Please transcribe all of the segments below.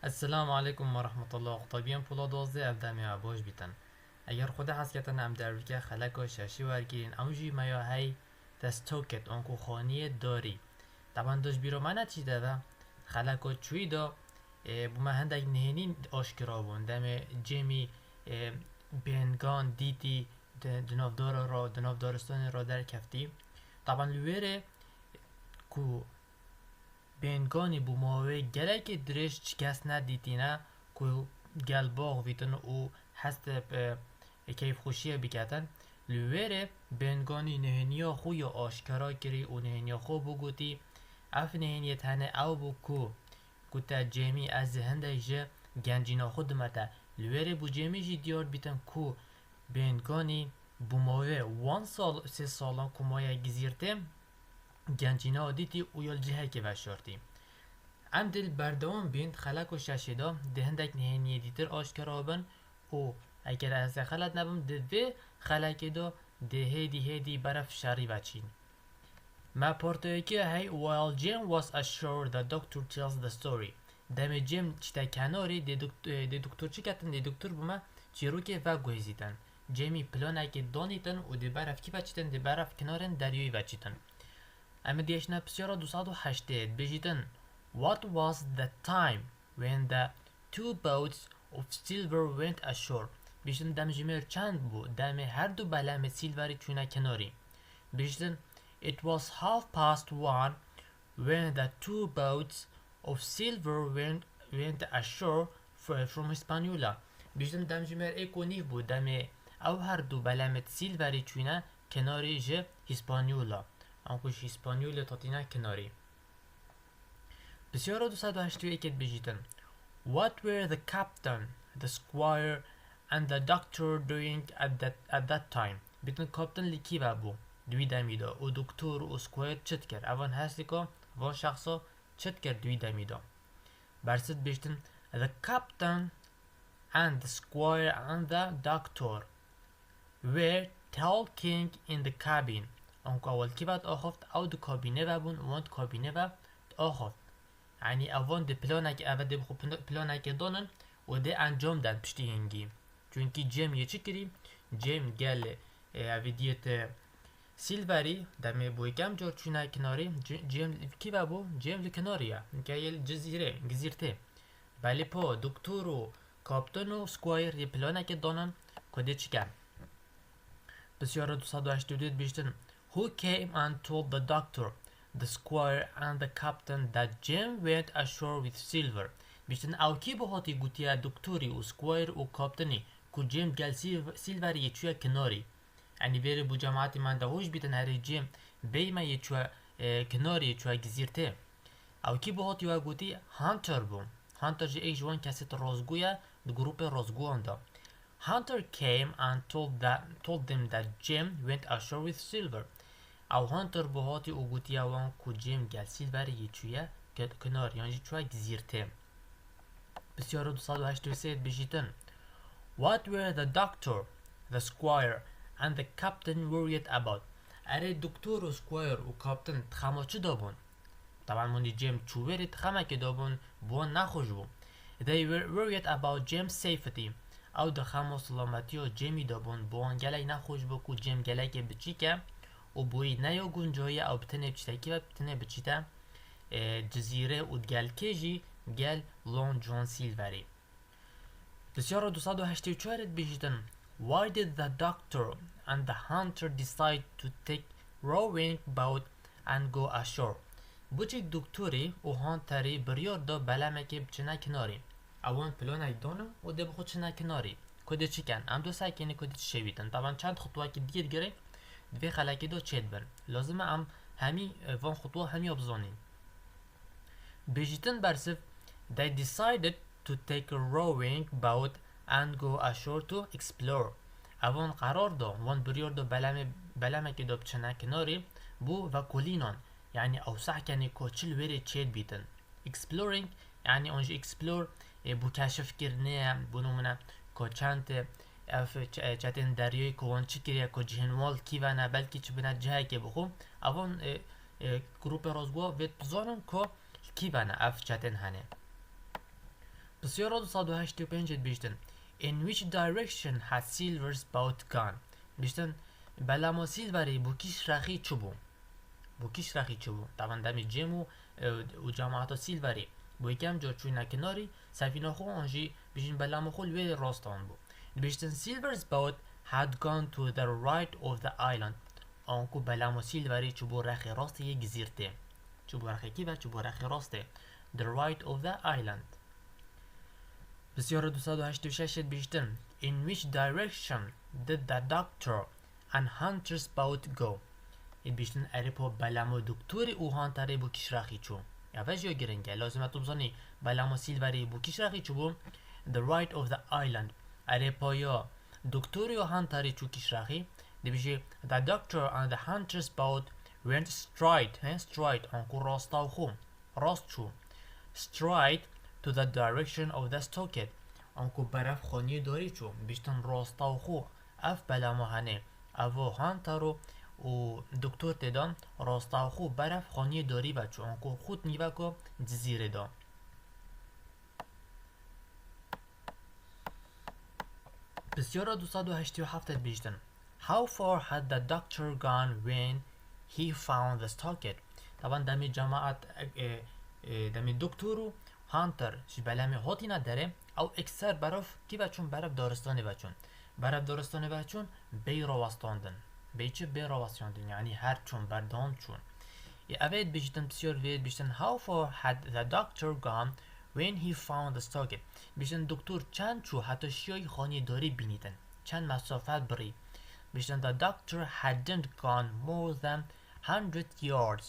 السلام علیکم و رحمت الله. طبیعا پولا دوازده افدامی ها باش بیتن. اگر خود حس کتن ام در که خەلەکا شەشێ ورگیرین اوجی میا هی دەستۆکت اونکو خانیێ داری. طبعا داشت بیرو منه چی داده خەلەکا چوی دا بوما هندک نهینین آشکرا بون دم جیمی بینگان دیتی دنافدارستان را در کفتی. طبعا لویره کو بینگانی بوماوی گلک درش کس ندیدینه که گل باغ ویتن او هست کیف خوشیه بکتن لویره بینگانی نهنیا خو یا آشکارا کری و نهنیا خو بگوتی اف نهنیت هنه او بو کو تا جیمی از هنده جه گنجینه خود متا لویره بو جیمی جی دیار بیتن کو بینگانی بوماوی 1 سال 3 سالان کمایه گزیرته گنجینه دیتی او یال جهه که وشارتی ام دل بردوان بیند خەلەک و شەشێ دا ده هندک نهینیه دیتر آشکارا بن و اگر از خلط نبم ده خەلەکێ دا ده هیدی بەرەڤ شاری وچین ما پارتویکی هی while Jim was assured the doctor tells the story دم جیم چیتا کەناری ده دکتور چی کتن ده دکتور بوما چیروکا و گویزیتن جیمی پلانەک دانیتن و ده بەرەڤ کی وچیتن ده بەرەڤ کنارن دریوی وچیتن اما دیشنا پسیارا 280 بجیتن What was the time when the two boats of silver went ashore? بیشتن دم جمیر چند بود دم هر دو بەلەما سیلڤێری چویە کەناری بیشتن It was 1:30 when the two boats of silver went ashore from Hispaniola بیشتن دم جمیر ایکونیف بود دم او هر دو بەلەما سیلڤێری چویە کەناری جه هیسپانیولا انکوش هیسپانیولا تاتینا کەناری بسیار 281 بجیتن What were the captain, the squire and the doctor doing at that time? بیتن کاپتن لیکی بابو دوی دمیدا و دکتور و سکوایر چت کرد اوان هستی که وان شخصا چت کرد دوی دمیدا برست بیشتن The captain and the squire and the doctor were talking in the cabin اونکو اول کی بعد آخفت او دو کابینه بابون وان کابینه با آخفت یعنی اوان ده پلانک اول ده بخو پلانک دانن و ده انجام داد پشتی هنگی چونکی جیم یه چی کری جیم گل اوی دیت سیلڤێری دمه بوی کم جور چونه کناری جیم کی بابو جیم لکناریه که یه گزیرته بلی پا دکتور و کاپتن و سکوایر یه پلانک دانن کده چی کم بسیار 282 بیشتن Who came and told the doctor the squire and the captain that Jim went ashore with silver بیشتن او کی بهاتی گوتیا دکتوری و سکوایر و کاپتنی کو جیم گل سیلڤێری یه چویە کناری یعنی ویره بو جماعتی من ده هوش بیتن هری جیم بیمه یه چویە کناری یه چویە گزیرته او کی بهاتی و گوتی هانتر بوم هانتر جه ای جوان کسی راستگویا ده گروپێ راستگوان دا Hunter came and told them that Jim went ashore with silver او هانتر بهاتی او گوتی اوان کو جیم گل سیلڤێری یه چویە کنار یعنی چویە گزیرته بسیار 283 بجیتن What were the doctor, the squire and the captain worried about? اره دکتور و سکوایر و کاپتن تخما چه دابون؟ طبعا مونی جیم چوبری تخما که دابون بوان نخوش بون They were worried about Jim's safety او دخما سلامتی و جیمی دابون بوان گلی نخوش بو که جیم گلی که بچی که و بوی نیا گنجایی او بتنه بچتکی و بتنه بچیتا جزیره و گل کجی گل لون جون سیلڤێری بسیار 284 بجیتن Why did the doctor and the hunter decide to take rowing boat and go ashore? بوچک دکتوری و هانتری بریار دا بەلەما که بچنه کناری اوان پلانک دانم و ده بخود چنه کناری کده چی کن؟ ام دو سکنی کده چی شویدن طبعا چند خطوه که دید گره دوی خەلەکی دا چید بر لازمه ام همی وان خطوه همی ابزانیم بجیتن برسف They decided to take a rowing boat and go ashore to explore اوان قرار دا وان بریار دا بەلەما که دا بچنه کناری بو و کلینان یعنی اوسع کنی کوچل ویره چید بیتن exploring یعنی اونجا explore بو کشف کرنه بو نمونه که چند چتن دریای کوان چی کریه که جهنوال کی و نه بلکه چی بنا جهه که بخو اوان گروپێ راستگویا وێت بزانن که کی و نه اف چتن هنه بسیار 285 بیشتن In which direction had Silver's boat gone? بیشتن بەلەما سیلڤێری بۆ کیش ڕاخی چ بوو بۆ کیش ڕاخی چ بوو تاوان دەمی جێم و جاماعەتە سیلڤێری بۆ یەکەم جار چوینە کەناری سەفینە خۆ ئەنژی بیژین بەلەما خۆ لێ ڕاستان بوو بیشتن Silver's boat had gone to the right of the island ئەوانکو بەلەما سیلڤێری چ بۆ ڕاخی ڕاستی یە گزیرتێ چ بۆ ڕاخێکی بە چ بۆ ڕاخی ڕاستێ the right of the island بسیار 286 بیشتن In which direction did the doctor and hunter's boat go? بیشتن ئەرێ بەلەما دکتوری و هانتەرێ بۆ کیش ڕاخی چوو ئەڤە ژێ گرنگە لازمە تو بزانی بەلەما سیلڤێری بۆ کیش ڕاخی چوو بوو the right of the island ئەرێ پایا دکتوری و هانتەری چوو کیش ڕاخی دەبیژێ the doctor and the hunter's boat went straight ئەنکو ڕاستە و خۆ ڕاست چوو straight to the direction of the stockade ئەنکو بەرەڤ خانیێ داری چوو بیشتن ڕاستە و خۆ ئەف بەلەما هەنێ ئەڤۆ هانتەر و دکتور تێدا ڕاستە و خۆ بەرەڤ خانیێ داری بە چوو ئەنکو خوت نیڤەکۆ جزیرێدا بسیارە 287 بیشتن How far had the doctor gone when he found the stockade? طبعا دەمی جەماعەت دەمی دکتور و هانتر شی بەلەمی هاتینە دەرێ ئەو ئێکسەر بەرەڤ کی بەچوون بەرەڤ دارستانی بەچوون بەرەڤ دارستانی بەچوون بێی ڕاوەستاندن بێی چ بێ ڕاوەستاندن یعنی هەر چوون بەردەوام چوون ئەڤێت بیشتن بسیار وێت بیشتن How far had the doctor gone when he found the stockade بیشتن دکتور چەند چوو هەتە شیای خانیێ داری بینیدن چەند مەسافەت بڕی بیشتن The doctor hadn't gone more than 100 yards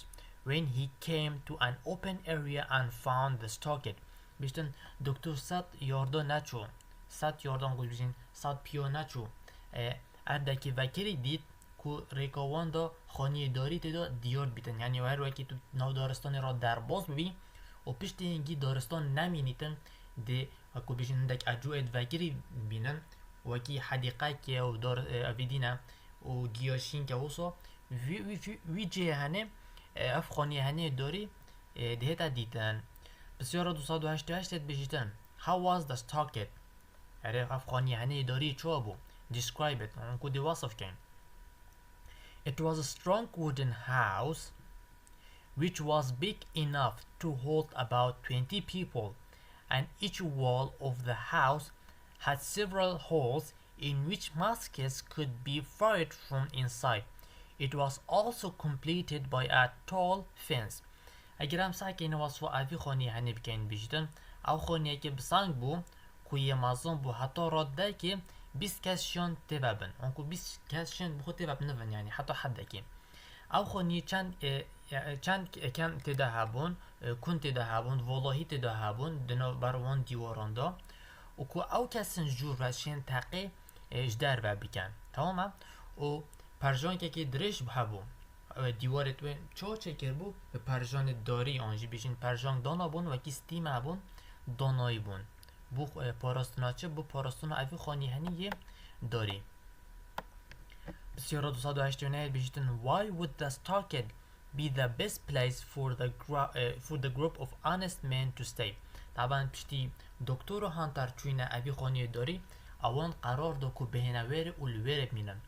when he came to an open area and found the stockade بیشتن دکتور 100 یاردا نچوو 100 یاردان گوش بیشین 100 پیو نچوو اردکی وکری دید کو ریکاوان دا خانیه داری تیدا دیار بیتن یعنی هر وکی تو نو دارستان را در باز ببین و پشت اینگی دارستان نمینیتن ده کو بیشین دک اجوید وکری بینن وکی حدیقه که و دار اویدینه و گیاشین که وصا وی جه هنه اف خانیه هنه داری ده تا دیتن بسیار 288 بیشتن How was the stockade? اره اف خانیه هنه داری چوا بو Describe it اونکو دی وصف کن It was a strong wooden house which was big enough to hold about 20 people and each wall of the house had several holes in which muskets could be fired from inside. It was also completed by a tall fence. اگر هم سعی وصف اوی خانیه هنه بکن بیشتن او خانیه که بسنگ بو کوی مازن بو حتی راده که 20 کسشان تبابن اونکو 20 کسشان بخو تباب نفن یعنی حتی حده که او خانیه چند کن تده هبون کن تده هبون والله تده هبون دنا بروان دیواران دا و که او کسن جور رشین تقی اجدر و بکن تمام و پرجان که درش بهبون دیوارت و چه چکر بو به پرجان داری آنجی بیشین پرجان دانا بون و کی ستیم هبون دانایی بون بو پاراستنا چه بو پاراستنا اوی خانی هنی داری بسیار 289 بیشتن Why would the stockade be the best place for the group of honest men to stay طبعا پشتی دکتور و هانتر چوینه اوی خانی داری اوان قرار دو که بهنه ویر اولویر بینن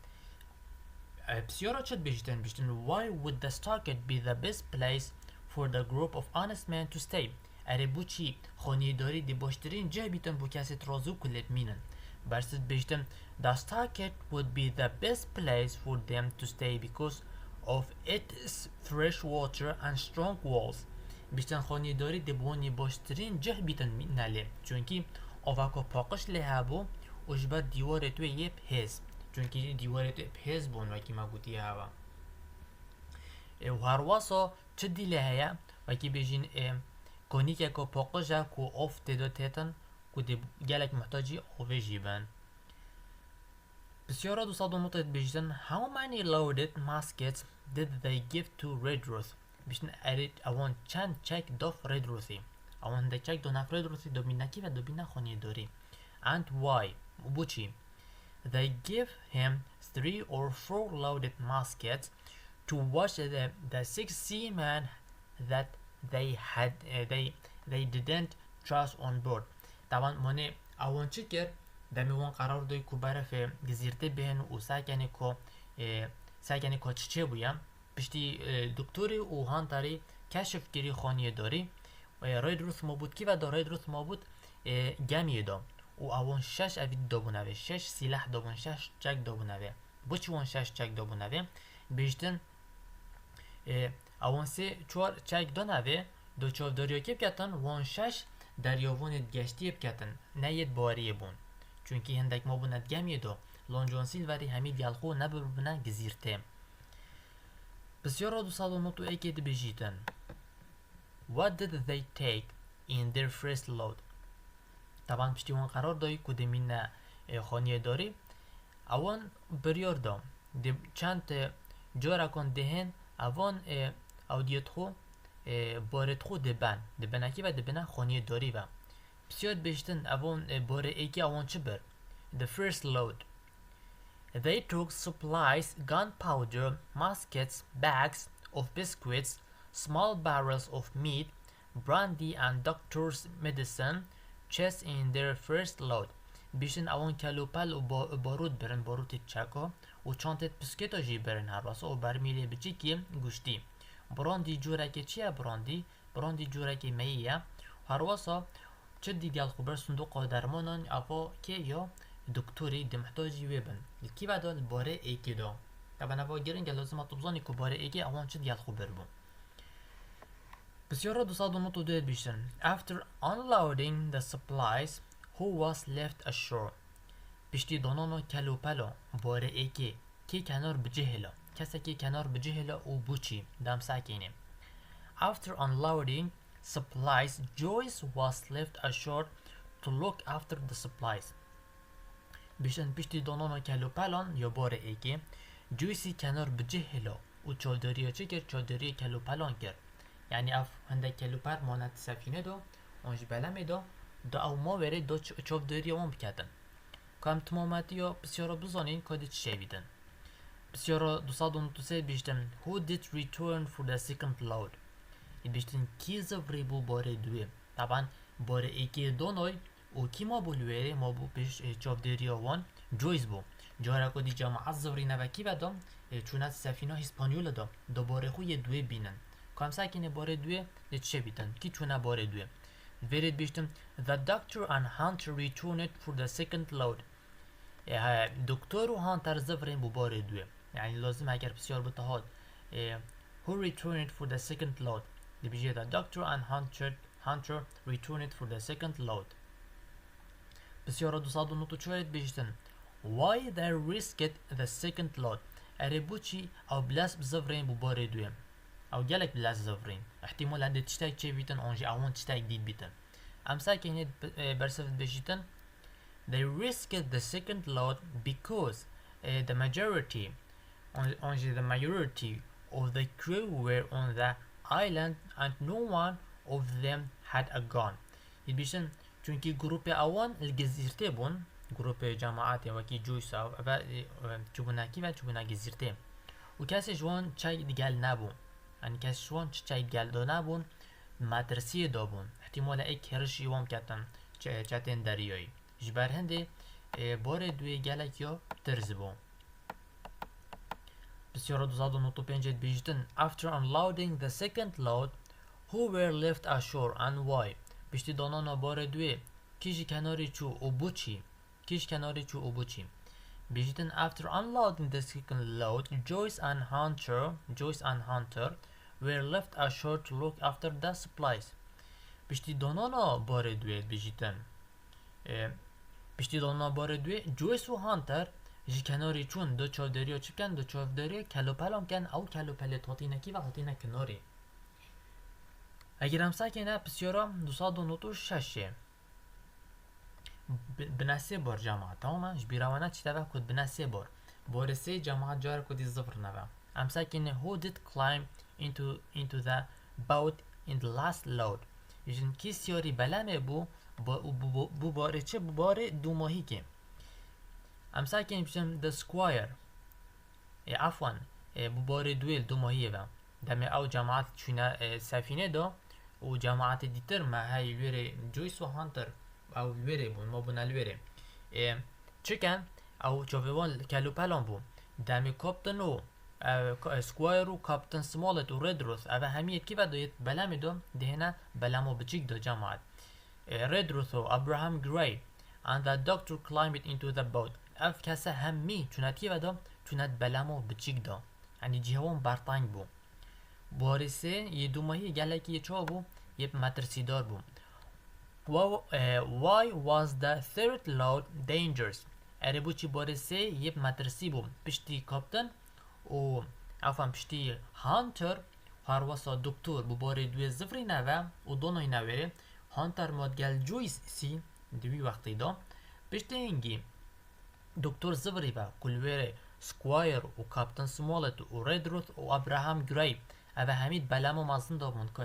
بسیارا چد بیشتن Why would the stockade be the best place for the group of honest men to stay اره بو چی خانی داری دی باشترین جه بیتن بو کسی ترازو کلت مینن برسد بیشتن The stockade would be the best place for them to stay because of its fresh water and strong walls بیشتن خانی داری دی بونی باشترین جه بیتن نله چونکی اوکا پاقش لحبو اجبر دیوار توی یه پهز چونکی دیوار توی پهز بون وکی ما گوتی هوا و هر واسا چه دیله هیا وکی بیشین کنی که که پاقشا که اوف تیدو تیتن که دی گلک محتاجی اوه جیبن بسیارا 290 بیشتن How many loaded muskets did they give to Redruth بیشتن ارید اوان چند چک داف Redruthi اوان ده چک دو نف Redruthi دو بینکی و دو بینه خانی داری and why بوچی They give him 3 or 4 loaded muskets to watch the 6 seamen that they didn't trust on board طبعا مانه ئەوان چ کرد دەمی وان قرار دای کو بەرەڤ گزیرتە بهێن و ساکنێ کۆ چ بووە پشتی دکتوری و هانتاری کەشف کردی خانیێ داری ڕای دروست ما بود کی و ڕای دروست ما بود گەمیێ دا و ئەوان شەش ئەوی دابوونەوێ شەش سیلەح دابوون شەش چەک دابوونەوێ بۆچی وان شەش چەک دابوونەوێ بێژتن ئەوان سێ چوار چەک دانەوێ دو چاوداریەکێ بکەتن وان شەش دەریاوانێت گەشتیە بکەتن نەیەت باریە بوون چونکی هەندێک ما بوونەت گەمیێ دا لۆنجۆن سیلڤێری هەمی دیالخۆ نەببنە گزیرتێ پرسیارا 291 دبێژیتن What did they take in their first load طبعا پشتی وان قرار دای که دمین خانیێ داری ئەوان بریار دا چەند جارە کۆن دهێن ئەوان ئەو دیێت خۆ بارێت خۆ دبنەکی و دبنە خانیێ داری و پرسیار بێژتن ئەوان بارێ ئێکی ئەوان چ بر The first load They took supplies, gunpowder, muskets, bags of biscuits, small barrels of meat, brandy and doctor's medicine, chests in their first load. بیشتن ئەوان کەلوپەل و بارود برن باروتی چەکا و چانتێت پسکێتا ژی برن هەروەسە و بەرمیلێ بچیکی گوشتی براندی جۆرەکێ چییە براندی جۆرەکێ مەییە هەروەسە چ دیگەل خوبەر سندوقا دەرمانان ئەوا کێ یا دکتوری دمحتاجی وێ بن لکی بەدا بارێ ئێکی دا طبعا ئەوا گرنگە لازمە تبزانی که بارێ ئێکی ئەوان چ دیگەل خوبەر بوو پرسیارا 292 بیشتن After unloading the supplies who was left ashore پشتی دانانا کلوپلا باره ایکی کی کنار بجهلا کسی که کنار بجهلا او بوچی دم ساکینه After unloading supplies Joyce was left ashore to look after the supplies بیشتن پشتی دانانا کلوپلان یا باره ایکی جویسی کنار بجهلا و چادریه چه کرد چادریه کلوپلان کرد یعنی اف هندک کلوپر مانت سفینه دا آنج بلمه دا او ما وره دا چاوداری وان بکتن که هم تمامتی یا بسیارا بزانین که دی چه شویدن بسیارا 293 بیشتن Who did return for the second load بیشتن کی زفری بو باره دوی طبعا باره ایکی دانای و کی ما بولویره ما بو پیش چاوداری وان جویز بو جاره که دی جامعه زفری نوکی بدم چونت سفینه هسپانیول دا باره خو یه دوی بینن که هم ساکنه باره دوی دی چه بیتن کی چونه باره دوی Verið بیشتم The doctor and hunter returned for the second load دکتور و هانتر زفرین بو باره دوی یعنی لازم اگر بسیار بتهاد Who returned for the second load دی بیجه The doctor and hunter returned for the second load بسیار 294 بیشتن Why they risked the second load اره بوچی او بلاس بزفرین بو باره دوی او گلک بلاس زفرین احتمال هنده تشتاک چه بیتن آنجی اوان تشتاک دید بیتن امسا که هنید برسفت بشیتن They risked the second load because the majority of the crew were on the island and no one of them had a gun بیشتن چونکی گروپێ ئەوان گزیرتێ بوون گروپێ جەماعەتێ وەکی جویسا و چوبوونەکی و چوبوونە گزیرتێ و کەسێ جوان چای دیگەل نەبوو ئەنی کەس جوان چای دیگەلدا نەبوون مەترسیەدا بوون احتیمالە ئەی هێرشی وام کەتن چەتێن دەریایی ji ber hindê barê duyê gelek ya tirz bû Pisyara 295 bîjtin After unloading the second load who were left ashore and why Piştî danana barê duyê kî ji kenarê çû û bûçî bîjtin After unloading the second load Joyce and Hunter were left ashore to look after the supplies Piştî danana barê duyê bîjtin Piştî danana barê duyê Joyce û Hunter ji kenarê çûn di çavderiya çi bikin di çavderiya kelopelan bikin ew kelopelê hatînekî ve hatîne kenarê Eger em sakene pisyara 296 binasê bar cemaat tamam ji bîra wana çi teve ku binasê bar barê sê cemaat carek ku dî zifir neve em sakene who did climb into the boat in the last load jin kî siyarî belemê bû bu barê çi bu barê dûmahîkê em sakene bişim the squire afwan bu barê duyê dûmahiyê ve demê ew cemaat çûne sefînê da û cemaatê dîtir me hey wêrê Joyce û Hunter او الوێرێ بوون ما بوون الوێرێ چکەن ئەو چۆڤێوان کەلوپەلان بوو دەمی کۆپتن و سکوایر و کاپتن سمۆڵێت و ڕێدرۆس ئەvە هەمی یەکی بە دۆیێت بەلامی دۆ دێهێنە بەلام و بچیک دۆ جەماعەت ڕێدرۆس و ئەبراهام گرای and the doctor climbed into the boat ئەف کەسە هەممی چونەتیڤە دۆ چونەت بەلام و بچیک دۆ ئەنی جیهەوان بەرتانگ بوو بۆریسێ یە دوومەهی گەلێکی یەچۆ بوو یەک مەترسیدار بوو why was the third load dangerous ئەرێ بووچی بۆریسێ یەک مەترسی بوو پشتی کاپتن و ئەفان پشتی هانتر هەروەسا دکتور بوو بۆرێ دوێ زفری نەڤە و دۆنۆی ناوێرێ هانتر مۆدگەل جویسی دوی وەقتی دا پشتی هنگی دکتور زفری بە کولوێرێ سکوایر و کاپتن سمۆڵێت و ڕێدرۆس و ئەبراهام گرای ئەvە هەمید بەلام و مازندا بوون کە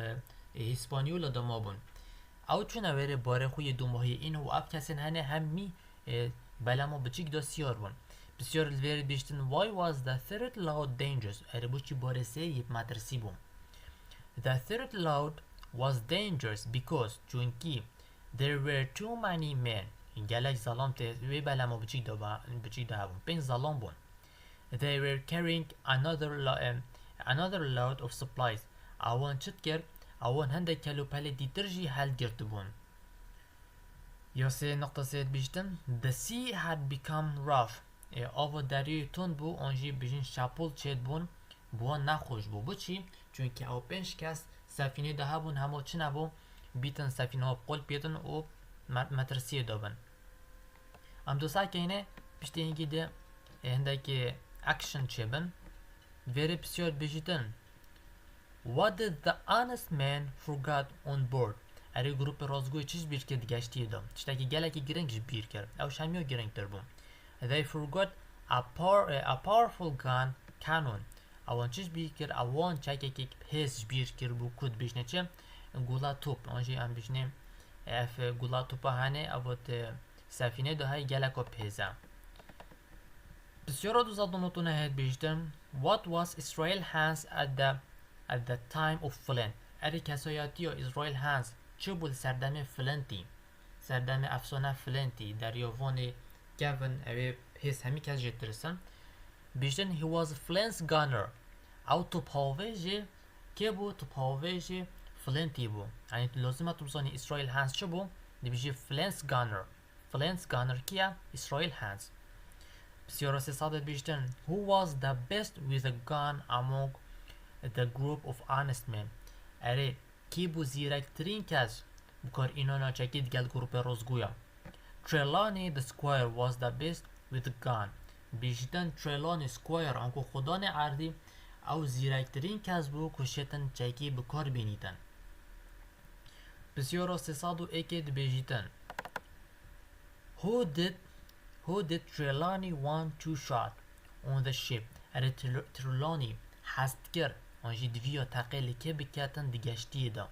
هیسپانیۆلە دەما بوون ئەو چونەوێرێ بۆرێ خوی دوومەهی ئین و ئەف کەسێن هەنێ هەممی بەلام و بچیک دۆ سیار بوون بسیار الوێری بیشتن why was the third load dangerous ئەرێ بووچی بۆرێسێ یەک مەترسی بوو the third load was dangerous because چونکی there were too many men گەلێک زەڵام تێ وێ بەلام و بچیک دا بوون پێنج زەڵام بوون they were carrying another load of supplies ئەوان چت کرد ئەوان هەندێک کەلوپەلێ دیترژی هەلگرت بوون یاسێ نقطە سێت بیشتن the sea had become rough ئاوا دەریۆی تند بوو ئۆنژی بژین شاپۆڵ چێت بوون بووە نەخۆش بوو بچی چونکە ئەو پێنج کەس سەفینەی دا هەبوون هەموو چ نەبوو بیتن سەفینەوە قۆل پێتن و مەترسیە دەبن ئەم دو ساکەینێ پشتی هەنگی دێ هەندێکی ئەکشن چێبن وێرە پرسیار بژیتن what did the honest man forgot on board ئەرێ گروپێ ڕاستگویا چیش بیر کرد گەشتیەدا شتێکی گەلێکی گرنگش بیر کرد ئەو شەمیۆ گرنگتر بوو they forgot a powerful gun cannon ئەوان چیش بیر کرد ئەوان چاکێکی پێس بیر کرد بوو کود بژنە چێ گوڵا توپ ئەنژی ئەم بژنێ ئەف گوڵا توپە هەنێ ئەوەت سەفینەی داهای گەلێکۆ پێزە بسیارە دوو زەدۆنۆتونە هەیەت بیشتن what was Israel hands at the time of Flint ئەرێ کەسایەتیە ئیزرائیل هەنز چ بوو سەردەمێ فلنتی سەردەمێ ئەفسۆنە فلنتی دەریۆڤۆنێ گەڤن ئەوێ هێز هەمی کەس ژێ ترسن بیشتن he was Flint's gunner ئەو توپهاوێژێ کێ بوو توپهاوێژێ فلنتی بوو ئەنی لازمە تو بزانی ئیسرائیل هەنز چ بوو دەبیژی Flint's gunner کیە ئیسرائیل هەنز بسیارە سێسادت بیشتن who was the best with a gun among the group of honest men ئەرێ کی بوو زیرەکترین کەس بکار ئینۆنا چەکی دگەل گروپێ ڕۆستگویا Trelawney the squire was the best with a gun بیشتن Trelawney squire ئەنکۆ خودانێ عەردی ئەو زیرەکترین کەس بوو کوشێتن چەکی بکار بینیتن بسیارە سێساد و ئێکێ دبێژیتن who did Trelawney want to shot on the ship ئەرێ Trelawney حەست کرد ئەنژی دویە تەقێلی کێ بکاتن دگەشتیەدا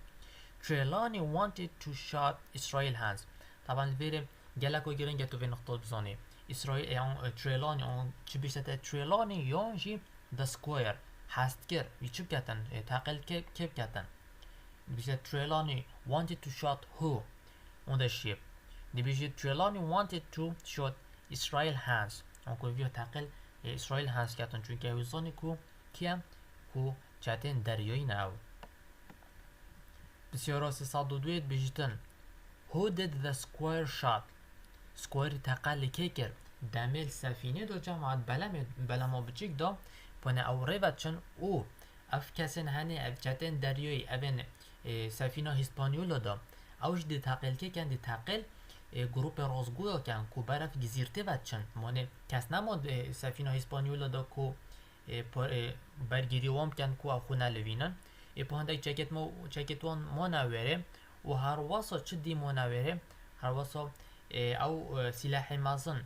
Trelawney wanted to shot Israel hands طبعا الفيري گەلێکۆ گرنگە تو vê نقطە بزانێ ئیسرائیل Trelawney چی بیشتە Trelawney یانژی the squire حەست کرد وی چی بکاتن تەقێل کێ بکاتن بیشتە Trelawney wanted to shot who on the ship دبیژی Trelawney wanted to shot Israel hands ئەنکۆ ویە تەقێل Israel hands کاتن چونکە ویزانی کو کیە کو چاتێن دەریۆی ناو بسیارە سێساد و دوێت بژیتن who did the squire shot سکوایری تەقەلی کێ کرد دەمێل سەفینێ دۆ جەماعەت بەلەما بچیک دا پۆنە ئەو ڕێڤەت چن و ئەف کەسێن هەنێ ئەف چاتێن دەریۆی ئەڤێن سەفینە هیسپانیۆلە دا ئەوش دی تەقێل کێکەن دی تەقێل گروپێ ڕۆستگویەکەن کو بەرەڤ گزیرتێڤەت چن مۆنێ کەس نەمۆد سەفینە هیسپانیۆلە دا کو بەرگیریوان بکەن کو ئەو خۆ نەلڤینن پۆ هەندێک چەکێتوان مۆ ناوێرێ و هەروەسا چ دی مۆ ناوێرێ هەروەسا ئەو سیلاحی مەزن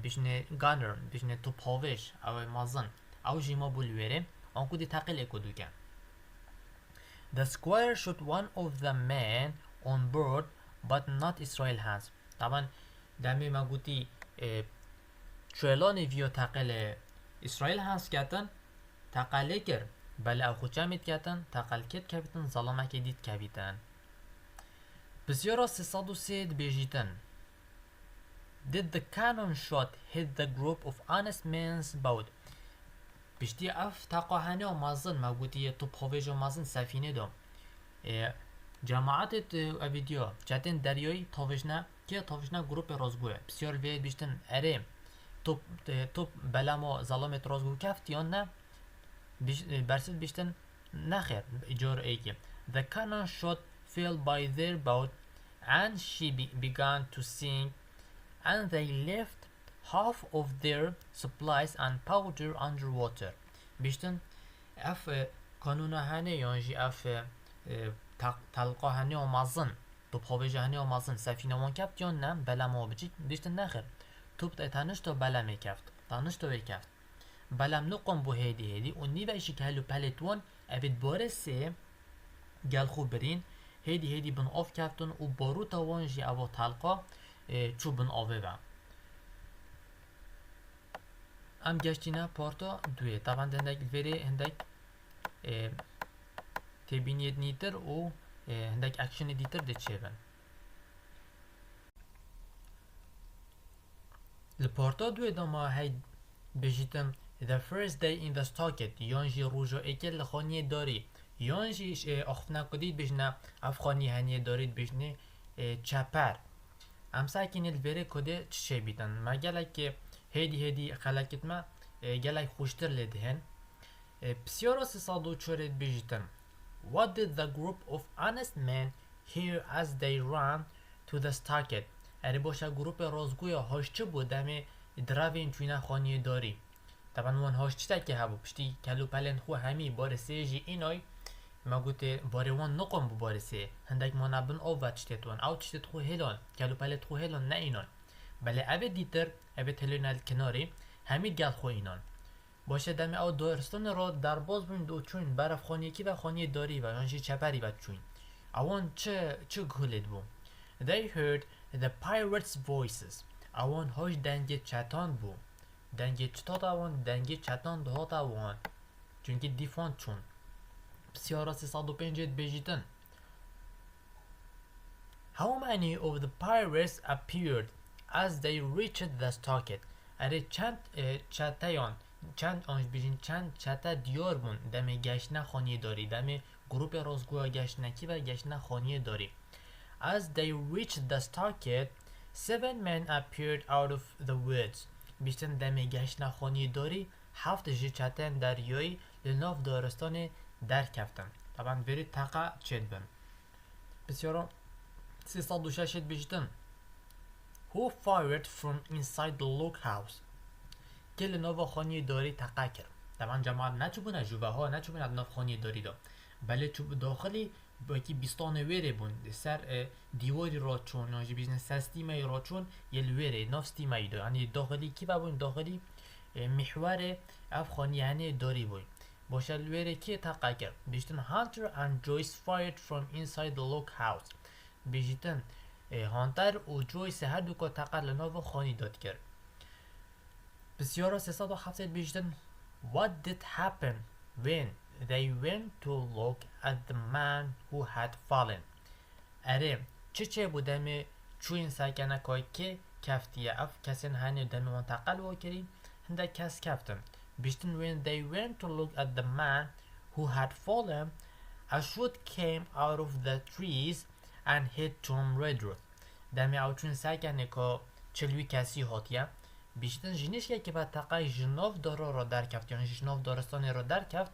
بژنێ گانر بژنێ توپهاوێژ ئەوەی مەزن ئەو ژیمە بوو لوێرێ ئەنکو دی تەقێلێکۆ دووکە The squire shot one of the men on board but not Israel hands طبعا دەمێ مەگوتی Trelawney vیۆ تەقێلێ ئیسرائیل هەنز کاتن تەقەلێ کرد بەلە ئەو خوچەمێت کاتن تەقەل کێت کەویتن زەڵامەکێ دیت کەویتن بسیارا 303 دبێژیتن Did the cannon shot hit the group of honest men's boat پشتی اف تاقاهانه و مازن ما گوتی تو پاویج و مازن سفینه دو جماعت اویدیو جاتن دریایی تاویجنا که تاویجنا گروپ راستگویا بسیار وید بیشتن اره تو بەلەما ظلامت راستگو کفت یا نه برسید بیشتن نخیر اجار ایکی The cannon shot fell by their boat and she began to sink and they left half of their supplies and powder underwater بیشتن اف کانونهانه یانجی اف تلقاهانه و مازن تو پاویجهانه و مازن سفینه وان کفت یا نه بەلەما بچید بیشتن نخیر توب تانش تو بەلەمێ کفت تانش تو وی کفت بەلەم نقم بو هیدی و نیوشی که هلو پلیتون اوید باره سه گل خوب برین هیدی بن آف کفتن و باروتا وانجی او تلقا چو بن آوه با ام گشتینه پارتا دوی طبعا هندک الفيري هندک تبینید نیتر و هندک اکشن دیتر ده چه بن لپارتا دوی داما هی بجیتم The first day in the stocket یانجی روژا اکل لخانیه داری یانجی اخفنا کدید بجنه افخانیه هنیه دارید بجنه چەپەر ام ساکین الفيري کده چه بیتن ما گلک که هیدی خلکت ما گلک خوشتر لیدهن بسیارا 304 بجیتم What did the group of honest men hear as they ran to the stocket اری باشه گروپ راستگویا هاشچه بود دم دراوین چوینه خانیه داری طبعا وان هاشچه تکه هبو پشتی کلو پلن خو همی بارسه جی اینای ما گوته باره وان نقم بو بارسه هندک ما نبن او و چتتوان او چتت خو هلان کلو پلت خو هلان نه اینان بله اوه دیتر اوه تلون کناری همی گل خو اینان باشه دم او دارستان را در باز بین دو چون برف خانیه کی و خانیه داری و یانجی چەپەری و چون اوان چه گولید بو They heard the pirates' voices. اوان هاش دنگ چتان بو. دنگ چتات اوان دنگ چتان دهات اوان. چونکه دیفان چون. بسیارا 305 بجیتن. How many of the pirates appeared as they reached the stocket? اره چند چتایان چند آنج بیشین چند چتا دیار بون دم گشنه خانیه داری دم گروپ راستگویا گشنکی و گشنه خانیه داری As they reached the stocket, 7 men appeared out of the woods. بیشتن دم گشنه خانیه داری 7 چتن دریایی لناف دارستان در کفتن طبعا بری تقا چید بن بسیارا 306 بیشتن Who fired from inside the look house که لناف خانیه داری تقا کرد طبعا جماعت نچوبونه جوه ها نچوبونه لناف خانیه داری دا بله چوب داخلی با کی بیستانه ویره بون سر دیواری را چون ناجی بیزنس سیستمی را چون یل ویره نفستی میده یعنی داخلی کی بون داخلی محور افغانیانه داری بون باشه ویره کی تقا کرد بیشتن هانتر and Joyce fired from inside the lock house بیشتن هانتر و جویس هر دو که تقا لناو خانی داد کرد بسیارا 307 بیشتن What did happen when they went to look at the man who had fallen اره چه بودم چوین ساکنه کای که کفتیه اف کسین هنی دم منتقل و کریم هنده کس کفتن بیشتن when they went to look at the man who had fallen a shoot came out of the trees and hit Tom Redruth دم او چون ساکنه که چلوی کسی هاتیه بیشتن جینش که با تقای جناف داره را در کفت یعنی جناف دارستان را در کفت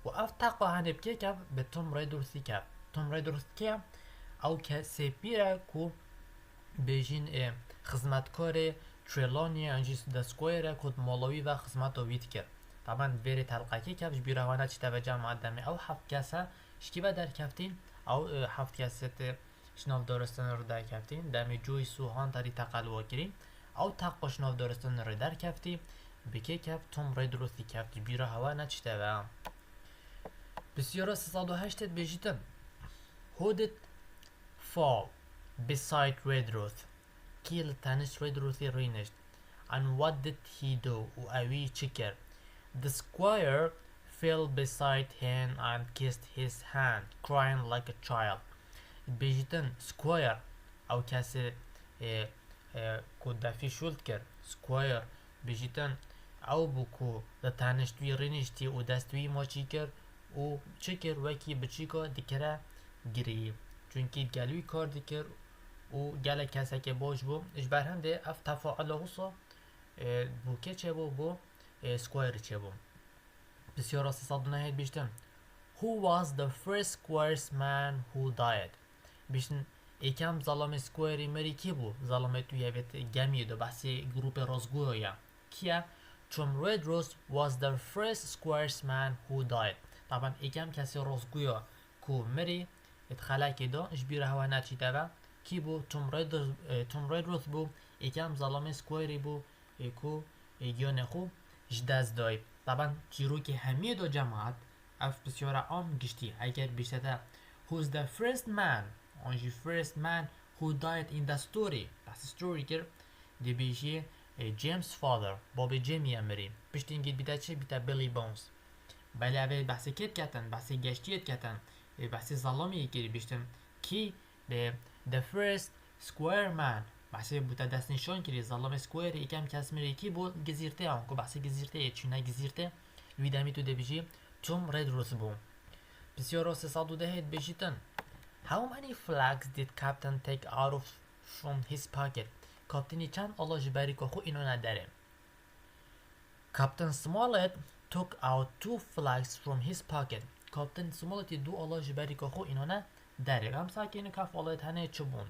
و اف تقا هنب که کف به توم ریدورثی کف توم ریدورث که او که سپیره که بیجین خدمتکار تریلانی انجیس دسکویره کد مالوی و خدمت وید کرد طبعا بری تلقه که کفش بیروانه چی توجه معدمه او هفت کسه شکیبه در کفتین او هفت کسه شناف دارستان رو در کفتین دمی جوی سوهان تاری تقلوه کریم او تقا شناف دارستان رو در کفتی بکی کف توم ریدورثی کفتی بیروانه چی توجه بسیارا 308 بیجیتن Who did fall beside Redruth کیل تنش Redruthi رینشت and what did he do و اوی چی کرد The squire fell beside him and kissed his hand crying like a child بیجیتن سکوایر او کسی کو دفی شولد کرد سکوایر بیجیتن او بو کو ده تانشتوی رینشتی و دستوی ماچی کرد و چه کرد وکی بچی که دکره گریب چونکی گلوی کار دکر و گله کسی که باش بو اش برهنده اف تفاعل غصا بو که چه بو سکوایر چه بو بسیار راست صدونه هید بیشتن Who was the first squaresman who died? بیشتن یکم ظلام سکوایری مری کی بو؟ ظلام توی اوید گمی دو بحثی گروپێ راستگویا کیه؟ چون رید روز was the first squaresman who died. طبعا یکم کسی راستگویا کو مری ات خەلەکی دا اش بیره هوا نچی دوا کی بو؟ چون رید روز بو یکم ظلام سکوایری بو کو گیان خو جدز دای. طبعا چیروکی همیه دو جماعت اف بسیار عام گشتی اگر بیشتر who's the first man only first man who died in the story بس story کر دی بیشی جیمز فادر باب جیمی امری پشتی اینگید بیتا چه بیتا بیلی بونز بله اوه بحثی کت کتن بحثی گشتیت کتن بحثی ظلامی کری بیشتن کی به the first square man بحثی بوتا دست نشان کری ظلام سکویر یکم کس مری کی بود گزیرته آنکو بحثی گزیرته چونه گزیرته ویدمی تو دی بیشی توم رید روز بو بسیار راست صد و دهید بیشیتن How many flags did Captain take out from his pocket? کاپتنی چند آلا جبری که خو اینو نداره Captain Smollett took out 2 flags from his pocket کاپتن سمولت دو آلا جبری که خو اینو نداره هم ساکین کف آلایت هنه چبون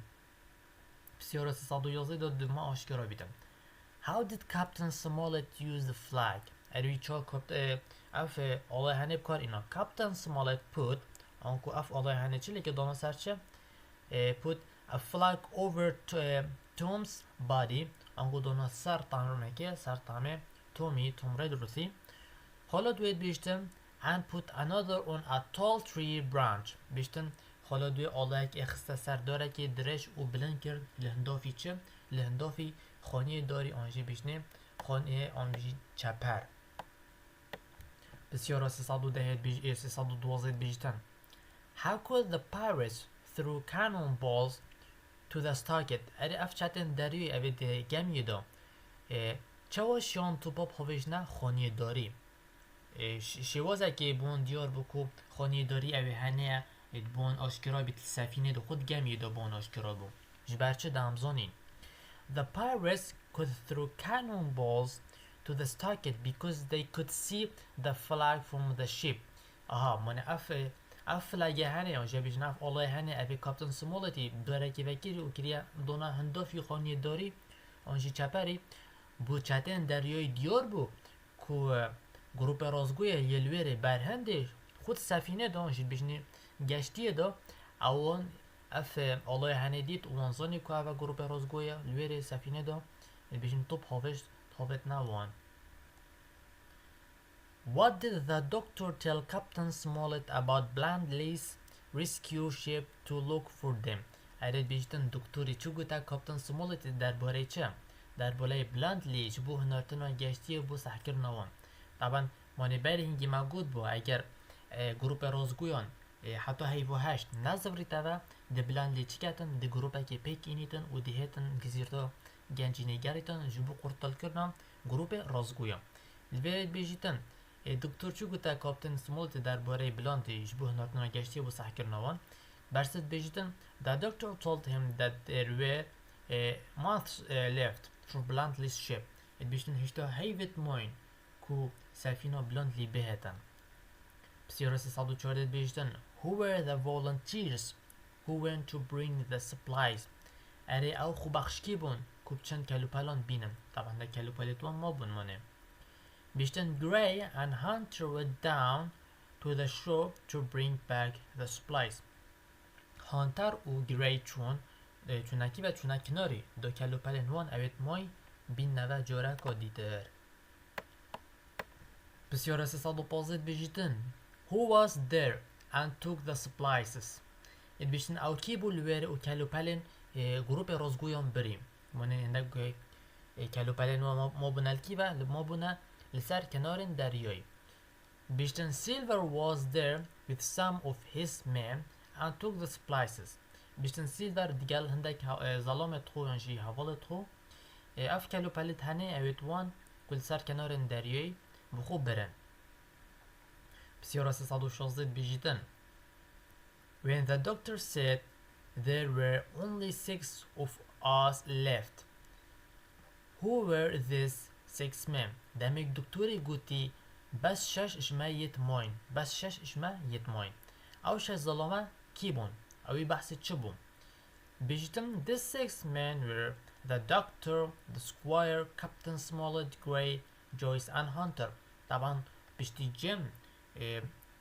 بسیار راست صد و یازده داد ما آشکارا بیدم How did Captain Smollett use the flag? اروی چا اف آلای هنه بکار اینا Captain Smollett put آنکو اف آلای هنه چلی که دانا سرچه put a flag over Tom's body آنکو دانا سر تامرونه که سر تامه توم رید روسی حالا دوید بیشتن and put another on a tall tree branch بیشتن حالا دوی آلای که اخسته سر داره که درش و بلند کرد لهندافی چه؟ لهندافی خانیێ داری آنجی بیشنه خانیێ آنجی چەپەر بسیار 312 بیشتن How could the pirates throw cannonballs to the target? اری اف چتن داری اوید گمی دا چوا شیان توپا پاوش نه خانیێ داری شوازه که بون دیار بکو خانیێ داری اوی هنه بون آشکرا بیت سفینه دو خود گمی دا بون آشکرا بو جبرچه دامزانین The pirates could throw cannonballs to the target because they could see the flag from the ship. آها من اف فلاگ هنه یا جبیش نف الله هنه اوی کاپتن سمولتی داره که وکیری و کریا دونا هندافی خانیێ داری آنجی چەپەری بو چتن دریای دیار بو کو گروپێ راستگویا یلویره برهنده خود سفینه دا آنجی بیشنی گشتیه دا اوان اف الله هنه دید وانزانی که اوه گروپێ راستگویا لویره سفینه دا بیشن توپ هاوت نوان What did the doctor tell Captain Smollett about Blandley's rescue ship to look for them? ارد بیشتن دکتوری چو گوتا کاپتن سمولت درباره چه؟ درباره بلاندلی چه بو هنرتن و گشتی و بو سحکر نوان طبعا مانه بری هنگی موجود بو اگر گروپ رازگویان حتی هیو هشت نظری تاوه ده بلاندلی چی کتن ده گروپه که پیک اینیتن و ده هیتن گزیرتا گەنجینێ گەریتان ji bo qurtarkirina grûpê Razgoya. Li vê bêjîtin Diktor çi gote Kaptên Smollett derbarê Blandê ji bo hinartina geştiya bû sehkirina wan. Bersiv bêjîtin The doctor told him that there were months left for Blandley's ship. Bêjîtin hişta heyvêt moyn ku sefîna Blandley bihêtin. Psîra 314 bêjîtin Who were the volunteers who went to bring the supplies? اره او خوب بخشکی بون کوب چند کلوپلان بینم طبعا ده کلوپلیتوان ما بون مانه بیشتن Gray and Hunter went down to the shore to bring back the supplies Hunter و Gray چونکی و کەناری دو کلوپلین وان اوید مای بین نوه جاره که دیدر بسیار 315 بیشتن Who was there and took the supplies بیشتن او کی بو لویر و کلوپلین گروپ رازگویان بریم من هندک کلوپلین ما بونه الکیبه ما بونه لسر کنارین دریایی بیشتن Silver was there with some of his men and took the supplies بیشتن سیلڤێر دگەل هەندێک زەڵامێت خۆ یانژی هەڤڵێت خۆ ئەف کەلوپەلت هەنێ ئەوێت وان کو لەسەر کەنارên دەریۆی بخۆ برن پرسیارە 316 بیژیتن When the doctor said there were only 6 of us left who were these 6 men demek doktorê gotî bes 6 işme yetmayın bes 6 işme yetmayın ew 6 zelame kî bûn ew ê behsê çi bû bijîtin these 6 men were the doctor the squire captain smollett gray joyce and hunter taban piştî cem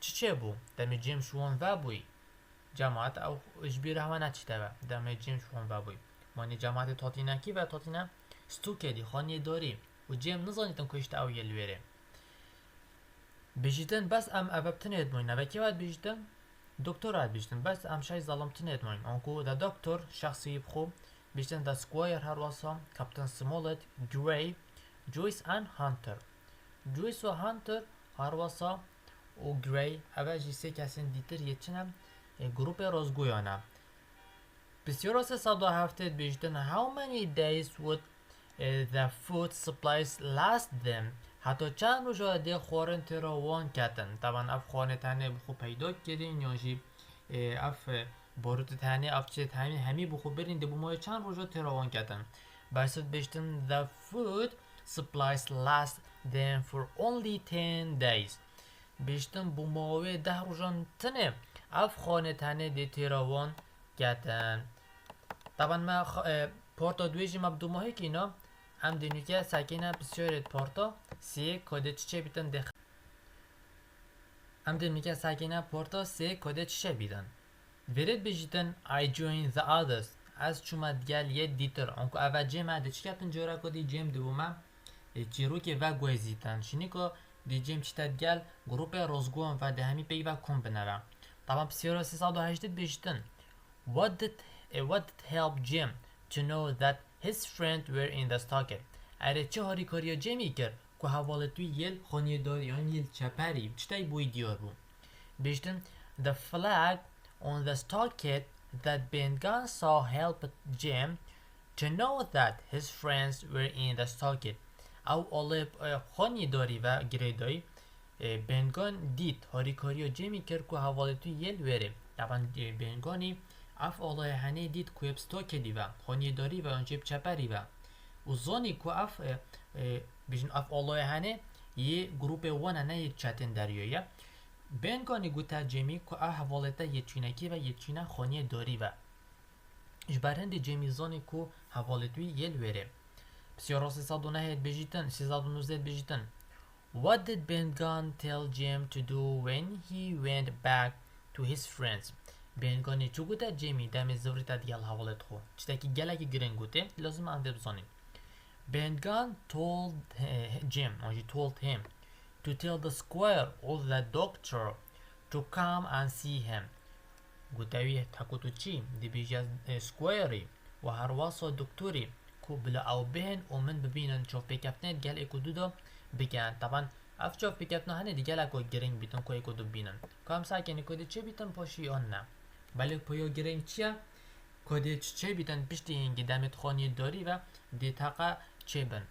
çi çêbû demê cem ji wan vebûyî cemaat ew ji bîr hewa neçîteve demê cem ji wan vebûyî wanê cemaatê tatînekî ve tatîne stûkê xaniyê darî û cem nizanîtin ku îşte ew yê li wêrê bijîtin bes em ev tinê dibûn nevekî we bijîtin doktor hat bijîtin bes em şey zalim tinê dibûn anku the doctor şexsî bixwe bijîtin the squire her wasa captain smollett gray joyce and hunter joyce û hunter her wasa û gray ev jî sê kesên dîtir yê çi ne grupê raستگویا ne pisyora 370 bijîtin how many days would the food supplies last them heta çend roja dê xwarin têra wan ketin taban ev xwarinê tenê bixwe peyda kirin yan jî ev barûtê tenê ev çê hemî bixwe birîn dê bûmaye çend roja têra wan ketin bersiv bijîtin the food supplies last them for only 10 days bijîtin bûmawê 10 rojan tinê ev xwarinê tenê dê têra wan ketin taban me porta duê jî me bi dûmahê kîna em dênûke sekîne pisyarê porta sê kodê çi çê bîtin dê em dênûke sekîne porta sê kodê çi çê bîtin vêrê bijîtin I joined the others ez çûme digel yê dîtir anku ev cêm e dê çi ketin cara ku dî cêm dibûme çîrokê ve gwezîtin şînîka dê cêm çîte digel grupê raستگوyan ve dê hemî peyî ve kom bineve taban pisyara 380 bijîtin what did help Jim to know that his friends were in the stockade ere çi harîkariya Cemî kir ku hevaletû yêl xaniyê dariyan yêl çəpəری çitay bûyî diyar bû bijîtin the flag on the stockade that Bengan saw helped Jim to know that his friends were in the stockade ew alê xaniyê darî ve girêdayî Bengan dît harîkariya Cemî kir ku hevaletû yêl wêrê taban Benganî ev alaya henê dît ku yê bi stockêdî ve xaniyê darî ve yan jê bi çەpەrî ve û zanî ku ev bijîn ev alaya henê yê grupê wan e ne yê çetên deriyoye Benganî gote Cemî ku ev hevalete yê çûnekî ve yê çîne xaniyê darî ve ji ber hindê Cemî zanî ku hevaletû yê li wêrê pisyara 309 bijîtin 319 bijîtin What did Bengan tell Jim to do when he went back to his friends Benganî çi gote Cemî demê zivrîte digel hevalet xwe tiştekî gelekî giring gote lazim em vê bizanîn Bengan told Jim or she told him to tell the squire or the doctor to come and see him gote wî heko tu çi dibêje squirey û her wasa doktorê ku bila ew bihên û min bibînin çavpêkeftinê digel êkûdû da bikin taban ev çavpêkeftina henê di gelek ku giring bîtin ku êkûdû bînin ku em sakinî ku dê çê bîtin paşî an ne belê poya giring çi ye ku dê çi çê bîtin piştî hingî demê xaniyê darî ve dê teqe çêbin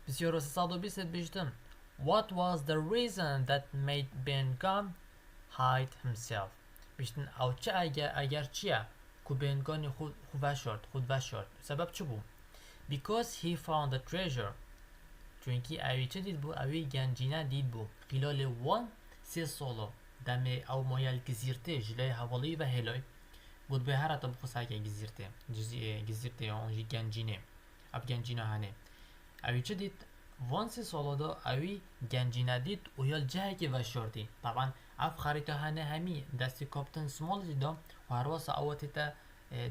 pisyara 320 bijîtin What was the reason that made Bengan hide himself bijîtin ew çi eger çi ye ku Benganî xwe veşart sebeb çi bû Because he found the treasure çünkü ew çi dît bû ew ê gەnjîne dît bû xilalê wan 3 sala demê ew mayel gizîrtê ji lê hevalî ve hêlay got bê herata bixwe seke gizîrtê yan jî gەnjînê ev gەnjîna henê ew çi dît van 3 sala da ew gەnjîne dît û yal cihekê veşartî taban ev xerîta hene hemî destê Captain Smollett da û her wasa ew tête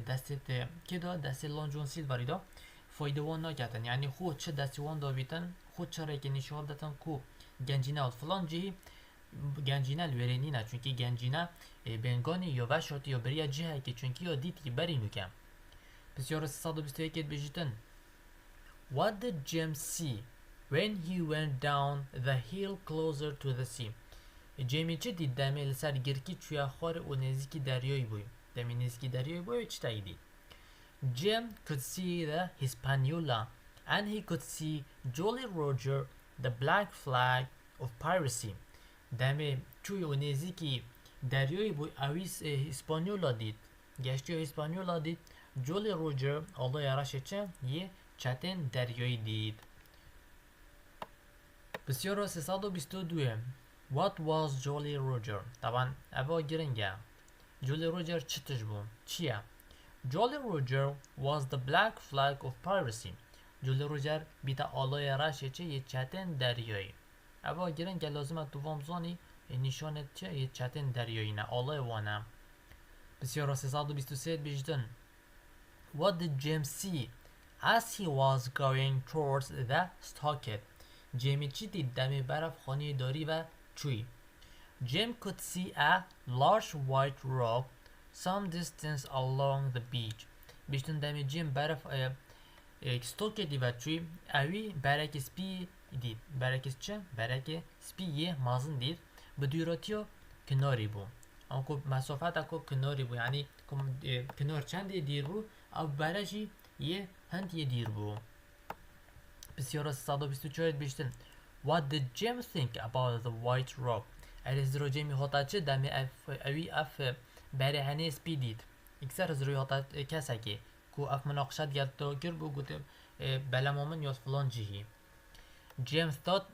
destê kê da destê Long John Silverî da fayda wan naketin yani xwe çi destê wan dabîtin xwe çarekê nîşan detin ku gەnjîne û filan cihî gەnjîne li wêrê nîne çünkü gەnjîne Benganî ya veşartî ya biriya cihekê çünkü ya dîtî berî nûke pisyara 321 bijîtin What did Jim see when he went down the hill closer to the sea Cemî çi dît demê li ser girkî çûya xwar û nêzîkî deryayê bûyî دەمی نزیکی دەریای بۆیە چ تایی دید Jim could see the Hispaniola and he could see Jolly Roger the black flag of piracy دەمێ چووی و نێزیکی دەریۆی بووی ئەویس هیسپانیۆلا دیت گەشتی و هیسپانیۆلا دیت جۆلی ڕۆجر ئەڵۆیە ڕەشێچە یە چەتێن دەریۆی دیت بسیۆرۆ 322 What was Jolly Roger طبعا ئەوە گرنگە Jolly Roger چ تش بوو چییە Jolly Roger was the black flag of piracy Jolly Roger بیتە ئەڵۆیە ڕەشێچە یە چەتێن دەریۆی ئەوە گرنگە لازمە دووەم زۆنی نیشانت چه یه چەتێن دەریۆیینە ئاڵێ وانە بسیۆرە 323 بیژدن What did Jim see as he was going towards the stockade جیمی چی دید دەمێ بەرەڤ خانیێ داری و چوی Jim could see a large white rock some distance along the beach بیژدن دەمێ جیم بەرەڤ ستۆکێدی و چوی ئەوی بەرەکی سپی دید بەرەکی چه بەرەکی سپی یە مازن دید به دووراتیۆ کناری بوو ئەوکو مەسۆفەتەکۆ کناری بوو یعنی کنار چەندێ دیر بوو ئەو بەرەژی یە هەندیە دیر بوو بسیۆرە 324 بیشتن What did Jim think about the white rock ئەرێ زرۆ جێمی هۆتا چ دەمێ ئەوی ئەف بەرێ هەنێ سپی دیت ئێکسەر زرۆی هۆتا کەسێکی کو ئەف مناقشەت گەلتەوە کرد بوو گوتێ بەلەما من یۆز فڵان جیهی Jim thought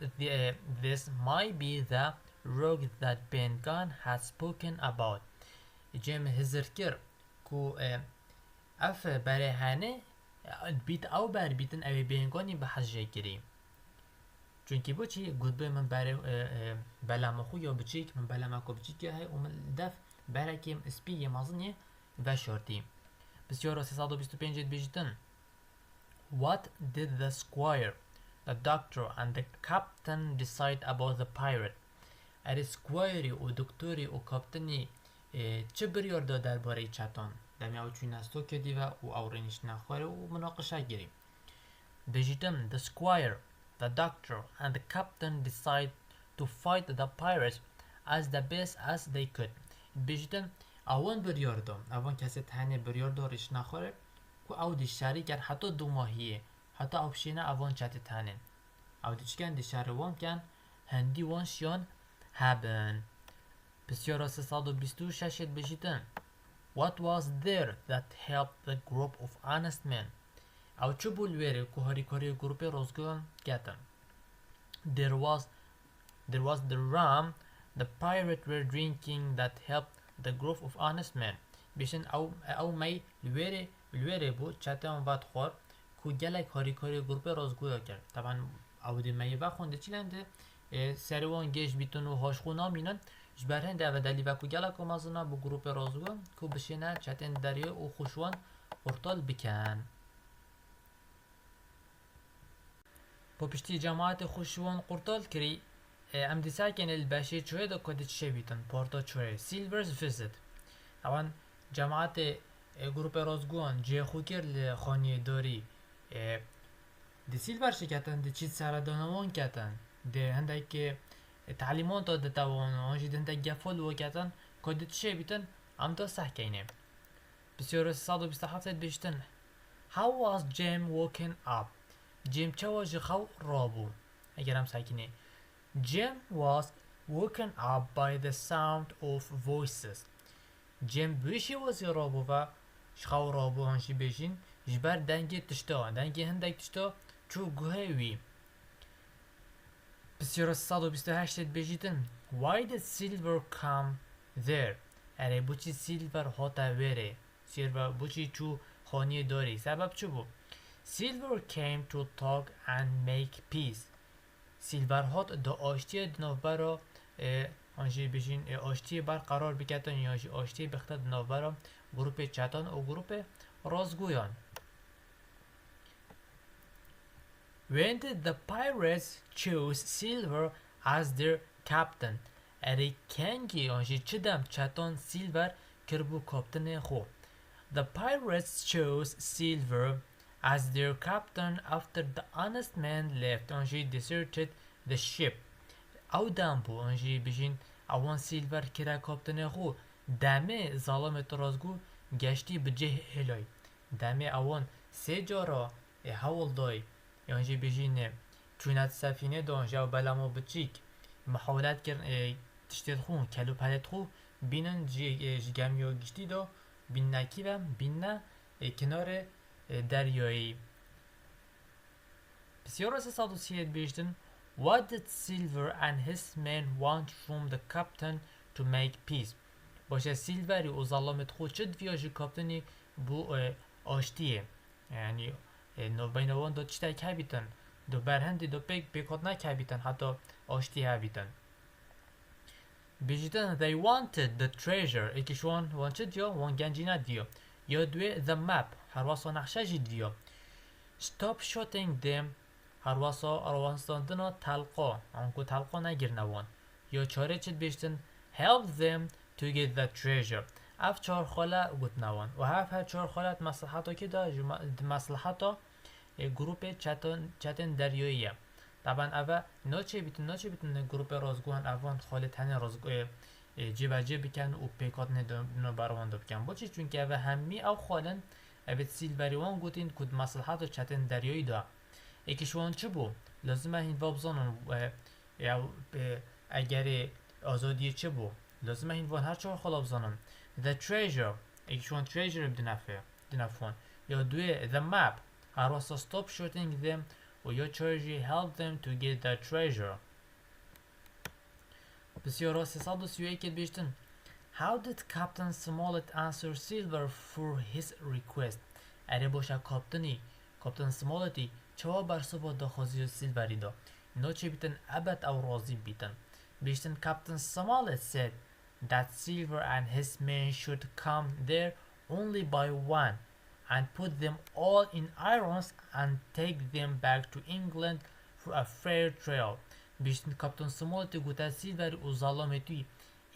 this might be the rock that Ben Gunn had spoken about. Jim هزر کرد کو اف برای هنه بیت او بر بیتن اوی بینگانی به حجه گیری چونکی بو چی گود بای من برای بەلەما خو یا بچیک من بەلەما کو بچیک های و من دف برای کم اسپی یه مازنیه و شورتی بسیار 325 بیجتن What did the squire, the doctor and the captain decide about the pirate? ار سکوایری و دکتوری و کاپتنی چه بریار داد درباره چتان دمی او چوی نستو کردی و او رینش نخواره و مناقشه گیریم بجیتم the squire, the doctor and the captain decide to fight the pirates as the best as they could بجیتم اوان بریار دام اوان کسی تنه بریار دارش نخواره که او دی شری کرد حتی 2 ماهیه حتی او بشینه اوان چت تنه او دی چکن دی شری وان کن هندی وان شیان هبن بسیار 326 بشیدن What was there that helped the group of honest men او چه بولویره که هاری کاری گروپێ راستگویان گتن There was the rum the pirate were drinking that helped the group of honest men بیشن او می لویره بود چتان وقت خور که گلک هاری کاری گروپێ راستگویا کرد طبعا او دی می بخونده چی لنده سروان گیش بیتون و هاشخونا مینن جبر هنده و دلی و گلک و مازنا بو گروپ رازگوان که بشینه چتن دریه و خوشوان قرطال بکن با پشتی جماعت خوشوان قرطال کری ام دیساکن الباشی چویە دا کدی چه بیتن پارتا چویە سیلڤرز ویزت اوان جماعت گروپ رازگوان جه خو کرد لخانیێ داری دی سیلڤر شکتن دی چیت سردانوان کتن ده هندک تعلیمات داده توان آنجی هندک گفال و کتن کدی چه بیتن ام دا سحکینه بسیار 327 بیشتن How was Jim woken up? Jim چه واجه خو رابو اگر هم سحکینه Jim was woken up by the sound of voices Jim بیشی وازی رابو و شخو رابو هنشی بیشین جبر دنگی تشتا دنگی هندک تشتا چو گوهوی بسیار 328 بیشیدن Why did Silver come there? اره بوچی سیلور هاتا وره سیلور بوچی چو خانیێ داری سبب چو بو Silver came to talk and make peace سیلور هات دا آشتی دنوبرا آنجی بشین آشتی برقرار بکتن یا آشتی بخت دنوبرا گروپ چتان و گروپ راستگویان When did the pirates choose Silver as their captain? اره کنگی آنجی چدم چتان سیلور کربو کاپتن خو The pirates chose Silver as their captain after the honest man left آنجی deserted the ship او دم بو آنجی بجین اوان سیلور کرا کاپتن خو دمه ظالم ترازگو گشتی بجه هلای دمی اوان سه جارا هول دای یعنی بجینه چونت سفینه دانجا و بەلەما بچیک محاولت کرد تشتید خون کلو پلت خو بینن جگمی گشتی دا بین نکی و بین کنار دریایی بسیار 330 بیشتن What did Silver and his men want from the captain to make peace? باشه سیلڤێری و زەڵامت خۆ چ دویاژی کاپتنی بۆ ئاشتیە یعنی نۆبینەوەن دۆ تشتێک هەبیتن دۆ بەرهەندی دۆ پێکۆت نەکەبیتن هەتۆ ئاشتی هەبیتن بیژیتن they wanted the treasure ئێکیشوان وان چ دیا وان گەنجینە دیا یا دوێ the map هەروەسا نەخشەژی دیا stop shooting them هەروەسا ئەڕەوانستاندنە تەلقا ئەنکو تەلقا نەگیرنەوان یا چارە چت بیشتن help them to get the treasure اف چهار خاله گوتنوان و هر چهار خالت مصلحتا که دا مصلحتا گروپێ چەتن دەریۆیە طبعا اوه ناچه بیتن گروپ رازگوهن اوان خاله تنه رازگوه جیبجه بکن و پیکات ندونو براوانده بکن بچی چونکه اوه همی او خالن اوه سیلڤێریوان گوتین کد مصلحتا چەتن دەریۆی دا ایکیشوان چه بو؟ لازمه هین وابزانن اگر آزادی چه بو؟ لازمه هین وان هر چهار خاله بزانن The treasure ایکیشوان treasure بدنفون یا دوی the map هر واسه stop shooting them و یا چارجی help them to get the treasure بسیار 331 بیشتن How did Captain Smollett answer Silver for his request اره باشه کاپتن سمالتی چوا برسو با دخوازی سیلڤێری دا اینا چه بیتن ابد او راضی بیتن بیشتن Captain Smollett said that Silver and his men should come there only by one and put them all in irons and take them back to England for a fair trial. بیشتن کاپتن سمالتی گوته سیلڤێری و زەڵامەتی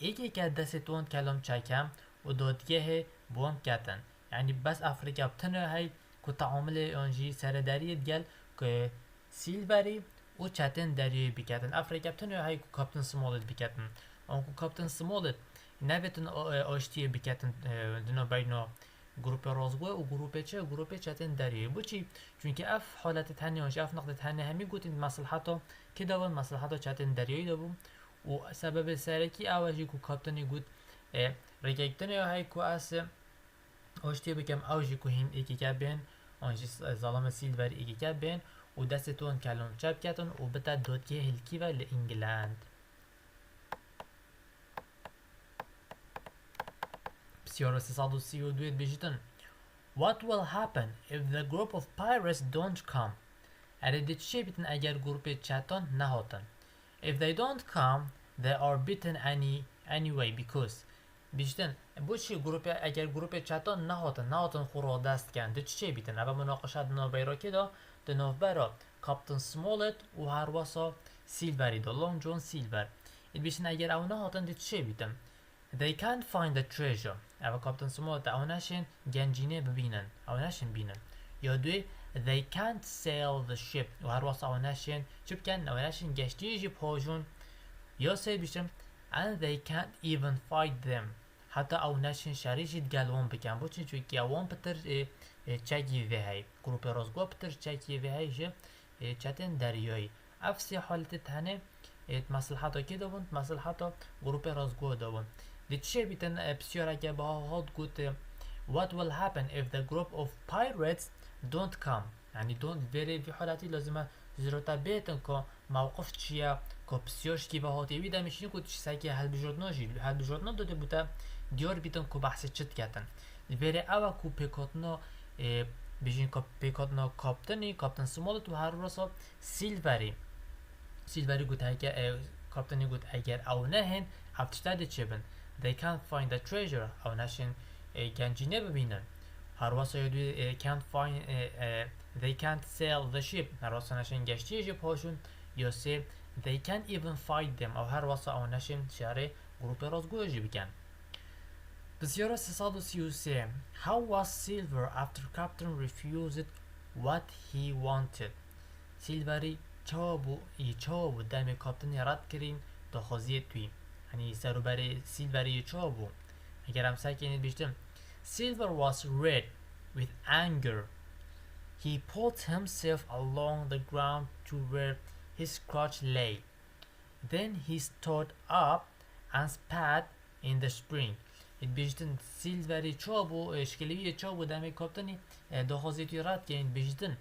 یەکێکە دەستێتوان کەلام چەکەم و دادگەهێ بۆم کەتن یعنی بەس ئەفریقا بتنە هەی کو تعامل آنجی سەرەداری دگەل که سیلڤێری و چەتن دەریۆی بکەتن ئەفریقا بتنە هەی کو کاپتن سمالت بکەتن ئەنکو کاپتن سمالت نەبێتن ئاشتیە بکەتن دنەبەینە گروپێ رازگوه و گروپێ چەتن دەریۆی بۆچی چونکە ئەف حالەتت هەنێ ئەف نەقدت هەنێ هەمی گوتین مەسلحەتا کێ دەبن مەسلحەتا چەتن دەریۆی دەبوو و سەبەبێ سەرەکی ئەوەژی کو کاپتنی گوت ڕێگەیەکتنێ هەی کو ئەس ئاشتیە بکەم ئەوژی کو هین ئێکێکە بێن ئەنجی زەڵامە سیلڤێری ئێکێکە بێن و دەستێتوان کەلام چە بکەتن و بتە دادگەهێ هیلکیڤە لە ئینگلەند بسیار 332 بیشتن What will happen if the group of pirates don't come اره دی چه بیتن اگر گروپ چتان نهاتن If they don't come they are beaten anyway because بیشتن بوچی اگر گروپ چتان نهاتن خورا دست کن دی چه بیتن اما مناقشه دنابیرا که دا دنابیرا کاپتن سمالت و هر واسا سیلڤێری دا لانگ جون سیلڤێر بیشتن اگر او نهاتن دی چه بیتن They can't find the treasure اما کاپتن سمالت او نشین گەنجینێ ببینن او نشین بینن یا دوی They can't sail the ship و هر واسه او نشین چه بکن او نشین گشتیجی پاجون یا سه بیشتن and they can't even fight them حتی او نشین شریشی دگەلوان بکن بۆچی چونکە ئەوان پتر چەکی وێ هەی گروپێ رازگوە پتر چەکی وێ هەی ژە چەتن دەریۆی ئەف سێ حالەتت هەنێ مەسلحەتا کێ دەبن مەسلحەتا گروپێ رازگوە دەبن دی چه بیتن بسیارەکە بەهاڵ گوت What will happen if the group of pirates don't come يعني don't في حالتی لازمه زیرتا بیتن که موقف چیه که بسیار شکی بهاتی ویده میشینی که چیزایی هل بجردنا داده بوده دیار بیتن که بحث چت کردن ویره اوه که پیکاتنا بیشین که پیکاتنا کاپتن سمالت و هر راسا سیلڤێری گوت اگر کاپتنی گوت اگر او نهن افتشتاده چه بن They can't find the treasure او نشین گەنجینێ ببینن هر واسه یادوی they can't sail the ship هر واسه نشین گشتیجی پاشون یا سه they can't even fight them او هر واسه او نشین شهر گروپ رازگویجی بکن بسیار 333 How was Silver after Captain refused what he wanted سیلڤێری چاوا بو دەمی کاپتنی رد کرین داخوازی توی یعنی سروبر سیلڤێری چاوا بو اگر هم سعی کنید بیشتر Silver was red with anger. He pulled himself along the ground to where his crutch lay. Then he stood up and spat in the spring. بيجتن سیلڤێری چۆ بوو شکلیویە چۆ بوو دەمێ کۆپتنی دۆخۆزیێتی ڕاتگەین بێژتن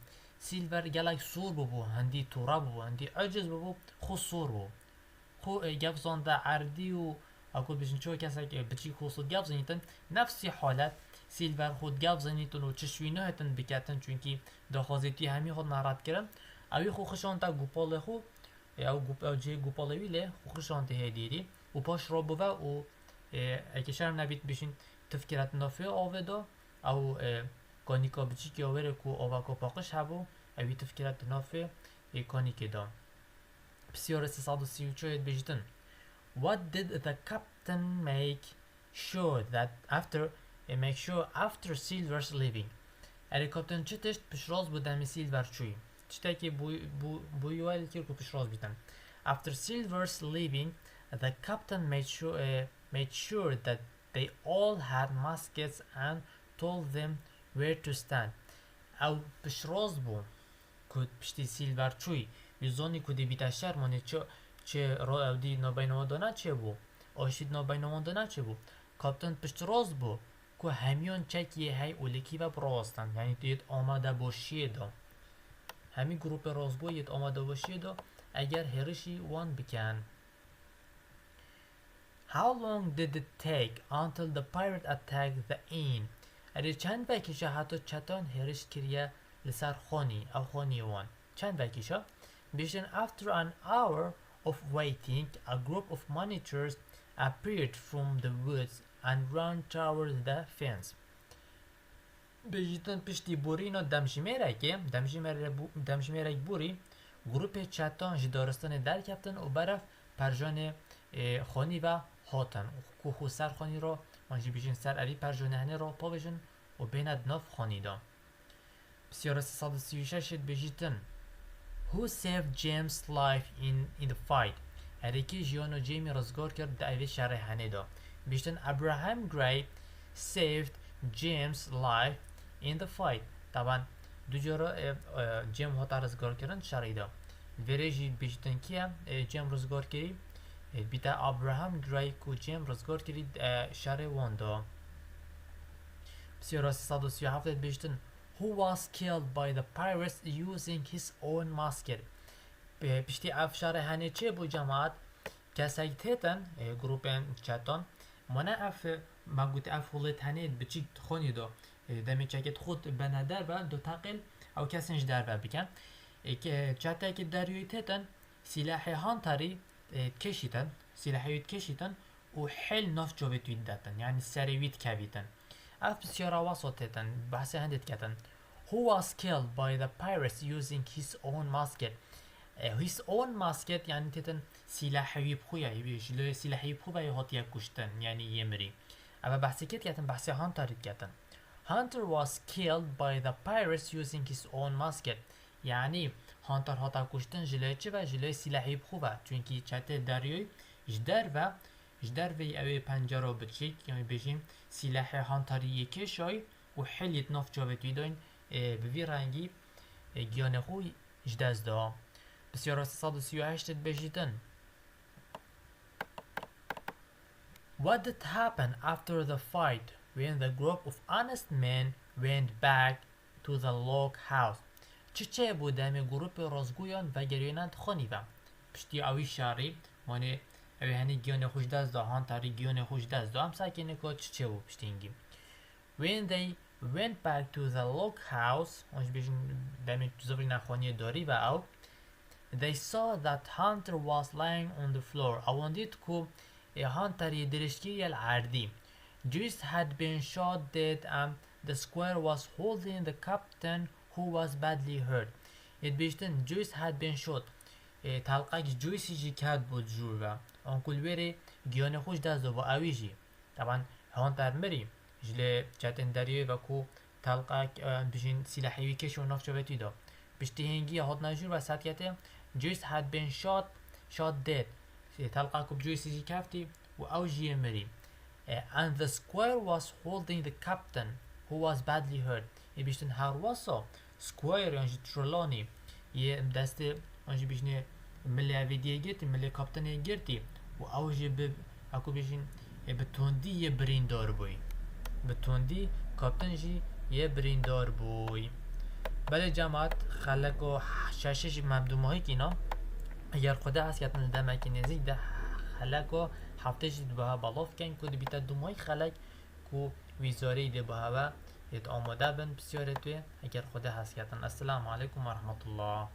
سیلڤەر گەڵک سوور بوو هەندی تووڕە بوو هەندی عەجز بوو خۆ سوور بوو خۆ گەفزۆندە عەردی و ئەکۆ بێژن چۆ کەسێک بچی خۆسوت گەفزەنیتن نەفسی حالەت سیلڤەر خۆت گەفزەنیتن و چ شوینە هەتن بکاتن چونکی دۆخۆزیێتی هەمی خۆت ناڕاتکردن ئەوی خۆ خشۆنتە گوپۆڵێ خۆ ئەو جێ گوپۆڵەوی لێ خۆ خشۆنتە هێدیری و پاش ڕۆ بوە و اگه نبید بشین تفکرات نافه آوه دا او کانیکا بچی که آوه کو آوه که پاقش هبو اوی تفکرات نافه کانیکه دا بسیار 334 بجدن What did the captain make sure after Silver's leaving اری کاپتن چه تشت پشراز بودم سیلور چوی چه که بویوال که پشراز بیدن After Silver's leaving the captain made sure that they all had muskets and told them where to stand. او پشراز بو کد پشتی سیلور چوی ویزانی کدی بیتا شرمانی چه را او دی نابینوادانه چه بو آشید نابینوادانه چه بو کاپتن پشراز بو که همیان چکیه های اولکی و براستن یعنی تو یه آماده باشیه دا همی گروپ راز بو یه آماده باشیه دا اگر هرشی وان بکن How long did it take until the pirate attacked the inn? اری چند وقتیشه حتی چتان هرش کریه لسر خانی او خانی وان چند وقتیشه؟ بیشتر after an hour of waiting a group of monitors appeared from the woods and ran towards the fence. بیشتر پشتی بوری اینا دمشمیره بوری گروپ چتان جدارستان در کفتن و بەرەڤ پرژان خانی و هاتن خو سر خانی را آنجی بیشین سر علی پرژانه هنه را پا بشن و بیند ناف خانی دا بسیار 336 بجیتن Who saved James' life in the fight هر کی جیان و جیمی رزگار کرد در اوی شهر هنه دا بیشتن ابراهام گری saved James' life in the fight طبعا دو جارا جیم هاتا رزگار کردن شهر دا ویرجی بیشتن کیا جیم رزگار کردی بیتا ابراهام گری کو جیم رزگار کردی شهر واندا بسیار 337 بیشتن Who was killed by the pirates using his own musket پشتی اف شهر هنه چه بو جماعت کسایی تیتن گروپن چتان منه اف مگوت اف ولت هنه بچی خونی دو دمی چکت خود بندر و دو تقل او کسنش در بکن که چتا که دریوی تیتن سلاح هانتاری کشیتن سلاحیت کشیتن و حل ناف جویت ویدتن یعنی سریویت کویتن اف بسیار واسط تیتن بحث هندت کتن Who was killed by the pirates using his own musket his own musket یعنی تیتن سلاحی بخویه جلوی سلاحی بخویه هاتیه کشتن یعنی یمری اما بحثی کتن بحثی هانتاری کتن Hunter was killed by the pirates using his own musket یعنی هانتر هاتا کشتن جلوی چه و جلوی سلاحی بخویه چونکی چته دریوی جدر وی اوی پنجره بچیک یعنی بجیم سلاح هانتاری یکشای و حلیت ناف جاوت ویداین بوی رنگی گیانه خوی جدز دا بسیار 338 بجیدن What did happen after the fight when the group of honest men went back to the log house چه بود همه گروپ راستگویان و گریانند خانی و پشتی اوی شهری مانه اوی هنی گیانه خوش دست دا هانتاری گیانه خوش دست دا هم ساکنه که چه بود پشتینگی When they went back to the log house اونش بیشن دمی زبری نخوانی داری و او They saw that Hunter was lying on the floor اوان دید که هانتاری درشگیری العردی Joyce had been shot dead and the squire was holding the captain who was badly hurt ید بیشتن Joyce had been shot تلقاک جویسی جی کرد بود جور و آنکل ویره گیانه خوش دست و اوی جی طبعا هانتر مری جله چتن دریوی و کو تلقاک بشین سلاحیوی کش و ناف جویتی دا بشتی هنگی هات نجور و ساتیته Joyce had been shot dead تلقاک جویسی جی کفتی و او جی مری and the squire was holding the captain who was badly hurt. بیشتن هر واسا squire یعنی ترولانی یه دست آنجی بیشنه ملی اویدیه گرتی ملی کاپتنه گرتی و اوجی به اکو بیشین به تندی یه بریندار بوی به تندی کاپتن جی یه بریندار بوی. بله جماعت خەلەکا شەشێ مەمدومایی کینا اگر خدا هست کتن دمکی نزیک ده خەلەکا هفته جی دوها بالاف کن که بیتا دومای خەلەک که ویزاری ده بها و آماده بن بسیاره توی اگر خدا هست کتن. السلام علیکم و رحمت الله.